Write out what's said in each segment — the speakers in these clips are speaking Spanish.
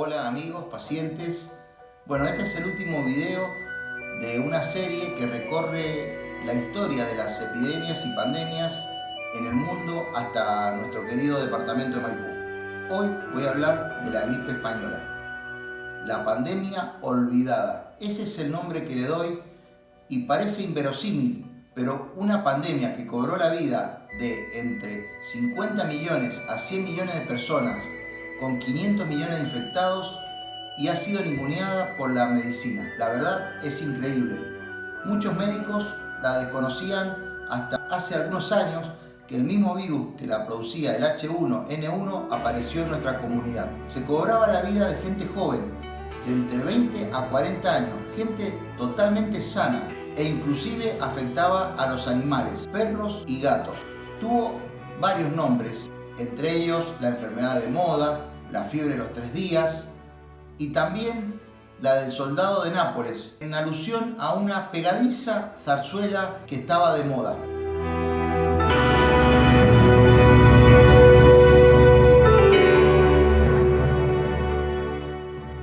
Hola amigos, pacientes. Bueno, este es el último video de una serie que recorre la historia de las epidemias y pandemias en el mundo hasta nuestro querido departamento de Maipú. Hoy voy a hablar de la gripe española, la pandemia olvidada. Ese es el nombre que le doy y parece inverosímil, pero una pandemia que cobró la vida de entre 50 millones a 100 millones de personas, con 500 millones de infectados, y ha sido ninguneada por la medicina. La verdad es increíble. Muchos médicos la desconocían hasta hace algunos años que el mismo virus que la producía, el H1N1, apareció en nuestra comunidad. Se cobraba la vida de gente joven, de entre 20 a 40 años, gente totalmente sana, e inclusive afectaba a los animales, perros y gatos. Tuvo varios nombres, entre ellos la enfermedad de moda, la fiebre de los 3 días y también la del soldado de Nápoles, en alusión a una pegadiza zarzuela que estaba de moda.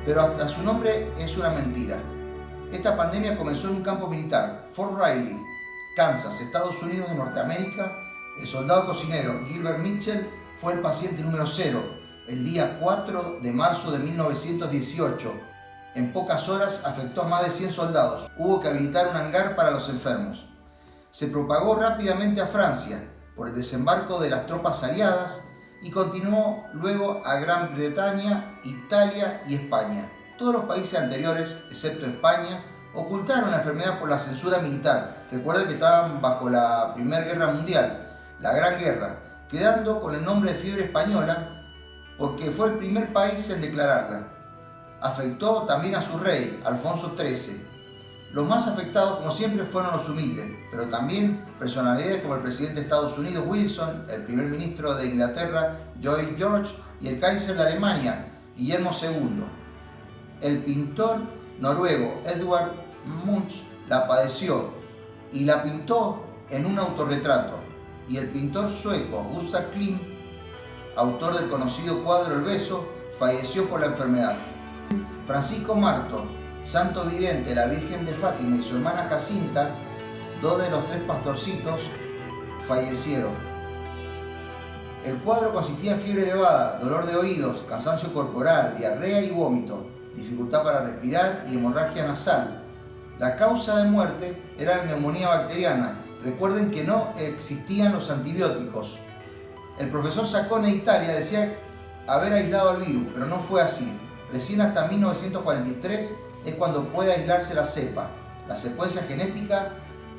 Pero hasta su nombre es una mentira. Esta pandemia comenzó en un campo militar, Fort Riley, Kansas, Estados Unidos de Norteamérica. El soldado cocinero Gilbert Mitchell fue el paciente número 0, el día 4 de marzo de 1918. En pocas horas afectó a más de 100 soldados. Hubo que habilitar un hangar para los enfermos. Se propagó rápidamente a Francia por el desembarco de las tropas aliadas y continuó luego a Gran Bretaña, Italia y España. Todos los países anteriores, excepto España, ocultaron la enfermedad por la censura militar. Recuerden que estaban bajo la Primera Guerra Mundial, la Gran Guerra, quedando con el nombre de fiebre española porque fue el primer país en declararla. Afectó también a su rey, Alfonso XIII. Los más afectados, como siempre, fueron los humildes, pero también personalidades como el presidente de Estados Unidos, Wilson, el primer ministro de Inglaterra, Lloyd George, y el Kaiser de Alemania, Guillermo II. El pintor noruego Edvard Munch la padeció y la pintó en un autorretrato. Y el pintor sueco Gustav Klimt, autor del conocido cuadro El beso, falleció por la enfermedad. Francisco Marto, santo vidente de la Virgen de Fátima, y su hermana Jacinta, 2 de los 3 pastorcitos, fallecieron. El cuadro consistía en fiebre elevada, dolor de oídos, cansancio corporal, diarrea y vómito, dificultad para respirar y hemorragia nasal. La causa de muerte era la neumonía bacteriana. Recuerden que no existían los antibióticos. El profesor Saccone de Italia decía haber aislado al virus, pero no fue así. Recién hasta 1943 es cuando puede aislarse la cepa. La secuencia genética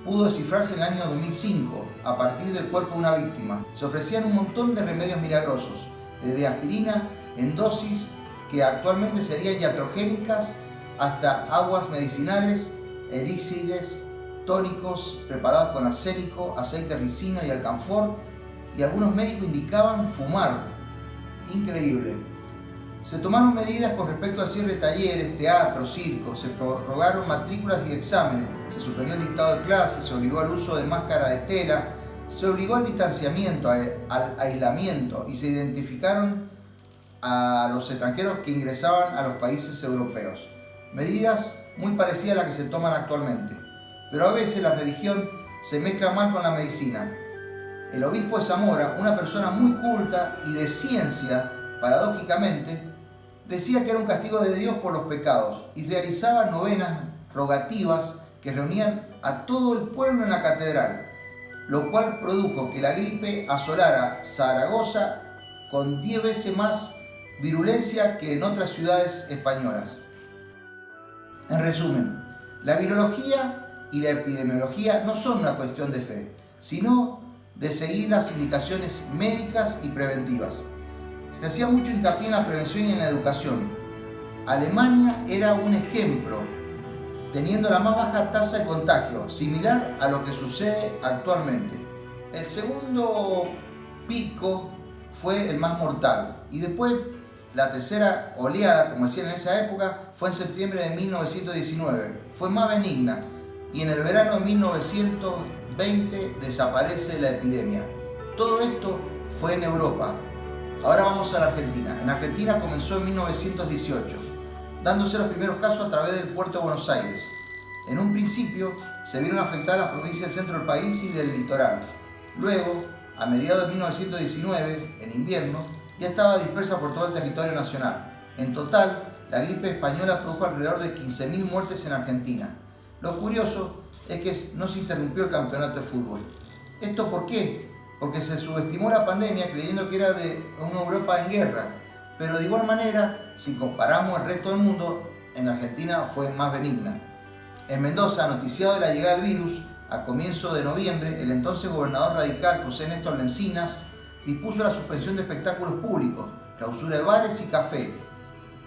pudo descifrarse en el año 2005 a partir del cuerpo de una víctima. Se ofrecían un montón de remedios milagrosos, desde aspirina en dosis que actualmente serían iatrogénicas hasta aguas medicinales, elixires, tónicos preparados con arsénico, aceite ricino y alcanfor, y algunos médicos indicaban fumar. Increíble. Se tomaron medidas con respecto al cierre de talleres, teatros, circos, se prorrogaron matrículas y exámenes, se suspendió el dictado de clases, se obligó al uso de máscara de tela, se obligó al distanciamiento, al aislamiento, y se identificaron a los extranjeros que ingresaban a los países europeos. Medidas muy parecidas a las que se toman actualmente. Pero a veces la religión se mezcla mal con la medicina. El obispo de Zamora, una persona muy culta y de ciencia, paradójicamente, decía que era un castigo de Dios por los pecados y realizaba novenas rogativas que reunían a todo el pueblo en la catedral, lo cual produjo que la gripe asolara Zaragoza con 10 veces más virulencia que en otras ciudades españolas. En resumen, la virología y la epidemiología no son una cuestión de fe, sino de seguir las indicaciones médicas y preventivas. Se hacía mucho hincapié en la prevención y en la educación. Alemania era un ejemplo, teniendo la más baja tasa de contagio, similar a lo que sucede actualmente. El segundo pico fue el más mortal, y después la tercera oleada, como decían en esa época, fue en septiembre de 1919. Fue más benigna, y en el verano de 1920 desaparece la epidemia. Todo esto fue en Europa. Ahora vamos a la Argentina. En Argentina comenzó en 1918, dándose los primeros casos a través del puerto de Buenos Aires. En un principio se vieron afectadas las provincias del centro del país y del litoral. Luego, a mediados de 1919, en invierno, ya estaba dispersa por todo el territorio nacional. En total, la gripe española produjo alrededor de 15.000 muertes en Argentina. Lo curioso es que no se interrumpió el campeonato de fútbol. ¿Esto por qué? Porque se subestimó la pandemia creyendo que era de una Europa en guerra. Pero de igual manera, si comparamos el resto del mundo, en Argentina fue más benigna. En Mendoza, noticiado de la llegada del virus, a comienzo de noviembre, el entonces gobernador radical José Néstor Lencinas dispuso la suspensión de espectáculos públicos, clausura de bares y café,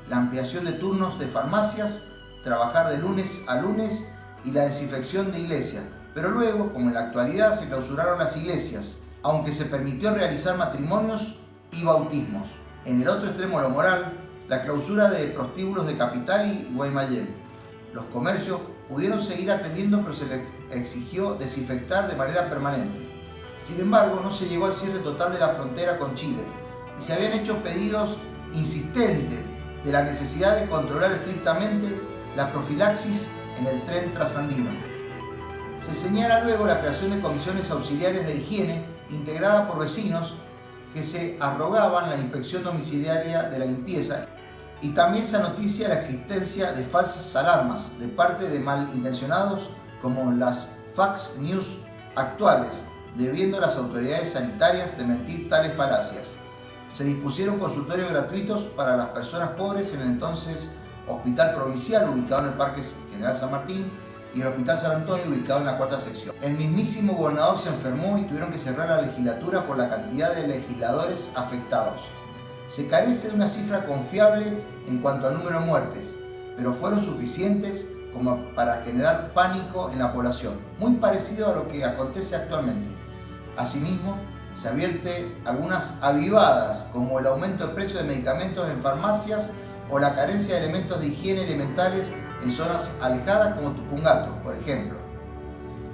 la ampliación de turnos de farmacias, trabajar de lunes a lunes y la desinfección de iglesias. Pero luego, como en la actualidad, se clausuraron las iglesias, aunque se permitió realizar matrimonios y bautismos. En el otro extremo, lo moral, la clausura de prostíbulos de Capital y Guaymallén. Los comercios pudieron seguir atendiendo, pero se les exigió desinfectar de manera permanente. Sin embargo, no se llegó al cierre total de la frontera con Chile y se habían hecho pedidos insistentes de la necesidad de controlar estrictamente la profilaxis en el tren trasandino. Se señala luego la creación de comisiones auxiliares de higiene integradas por vecinos que se arrogaban la inspección domiciliaria de la limpieza, y también se noticia la existencia de falsas alarmas de parte de malintencionados como las Fox News actuales, debiendo las autoridades sanitarias desmentir tales falacias. Se dispusieron consultorios gratuitos para las personas pobres en el entonces Hospital Provincial, ubicado en el Parque General San Martín, y el Hospital San Antonio, ubicado en la cuarta sección. El mismísimo gobernador se enfermó y tuvieron que cerrar la legislatura por la cantidad de legisladores afectados. Se carece de una cifra confiable en cuanto al número de muertes, pero fueron suficientes como para generar pánico en la población, muy parecido a lo que acontece actualmente. Asimismo, se advierte algunas avivadas, como el aumento de precios de medicamentos en farmacias o la carencia de elementos de higiene elementales en zonas alejadas como Tupungato, por ejemplo.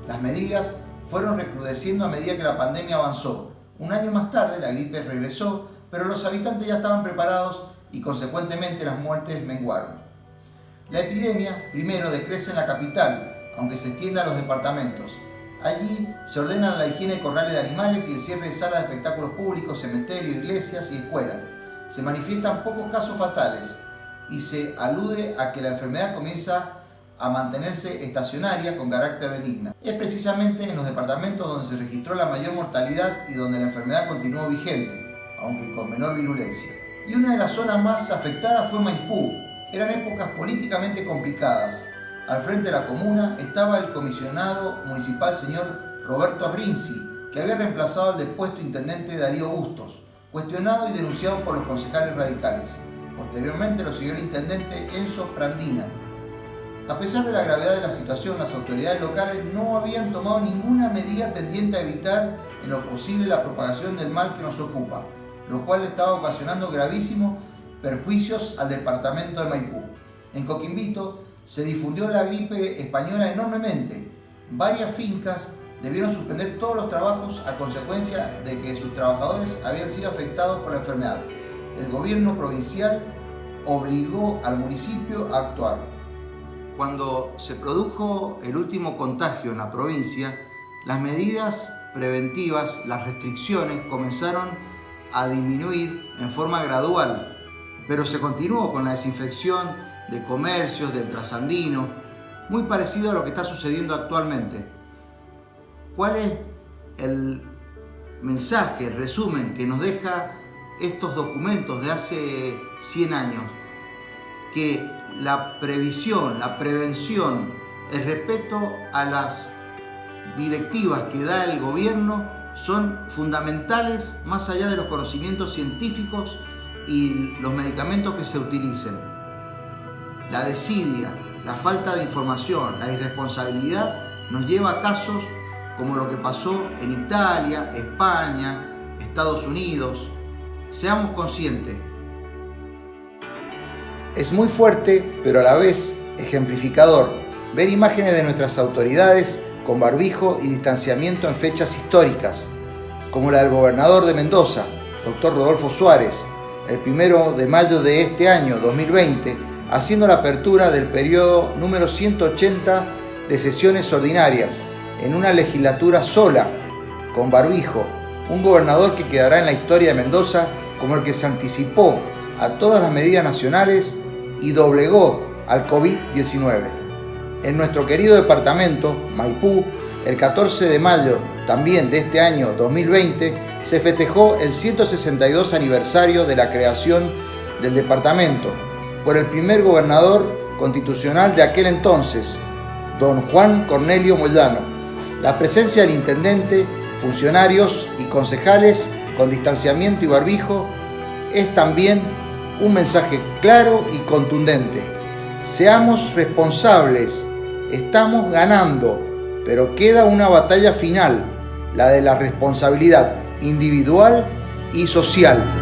Las medidas fueron recrudeciendo a medida que la pandemia avanzó. Un año más tarde la gripe regresó, pero los habitantes ya estaban preparados y consecuentemente las muertes menguaron. La epidemia primero decrece en la capital, aunque se extiende a los departamentos. Allí se ordenan la higiene de corrales de animales y el cierre de salas de espectáculos públicos, cementerios, iglesias y escuelas. Se manifiestan pocos casos fatales y se alude a que la enfermedad comienza a mantenerse estacionaria con carácter benigna. Es precisamente en los departamentos donde se registró la mayor mortalidad y donde la enfermedad continuó vigente, aunque con menor virulencia. Y una de las zonas más afectadas fue Maipú. Eran épocas políticamente complicadas. Al frente de la comuna estaba el comisionado municipal señor Roberto Rinzi, que había reemplazado al depuesto intendente Darío Bustos, cuestionado y denunciado por los concejales radicales. Posteriormente lo siguió el intendente Enzo Prandina. A pesar de la gravedad de la situación, las autoridades locales no habían tomado ninguna medida tendiente a evitar en lo posible la propagación del mal que nos ocupa, lo cual estaba ocasionando gravísimos perjuicios al departamento de Maipú. En Coquimbito se difundió la gripe española enormemente. Varias fincas debieron suspender todos los trabajos a consecuencia de que sus trabajadores habían sido afectados por la enfermedad. El gobierno provincial obligó al municipio a actuar. Cuando se produjo el último contagio en la provincia, las medidas preventivas, las restricciones comenzaron a disminuir en forma gradual, pero se continuó con la desinfección de comercios, del trasandino, muy parecido a lo que está sucediendo actualmente. ¿Cuál es el mensaje, el resumen que nos deja estos documentos de hace 100 años? Que la previsión, la prevención, el respeto a las directivas que da el gobierno son fundamentales más allá de los conocimientos científicos y los medicamentos que se utilicen. La desidia, la falta de información, la irresponsabilidad nos lleva a casos como lo que pasó en Italia, España, Estados Unidos. Seamos conscientes. Es muy fuerte, pero a la vez ejemplificador, ver imágenes de nuestras autoridades con barbijo y distanciamiento en fechas históricas, como la del gobernador de Mendoza, doctor Rodolfo Suárez, el 1 de mayo de este año 2020, haciendo la apertura del periodo número 180 de sesiones ordinarias, en una legislatura sola, con barbijo, un gobernador que quedará en la historia de Mendoza como el que se anticipó a todas las medidas nacionales y doblegó al COVID-19. En nuestro querido departamento, Maipú, el 14 de mayo también de este año 2020, se festejó el 162 aniversario de la creación del departamento por el primer gobernador constitucional de aquel entonces, don Juan Cornelio Moyano. La presencia del intendente, funcionarios y concejales con distanciamiento y barbijo es también un mensaje claro y contundente. Seamos responsables, estamos ganando, pero queda una batalla final, la de la responsabilidad individual y social.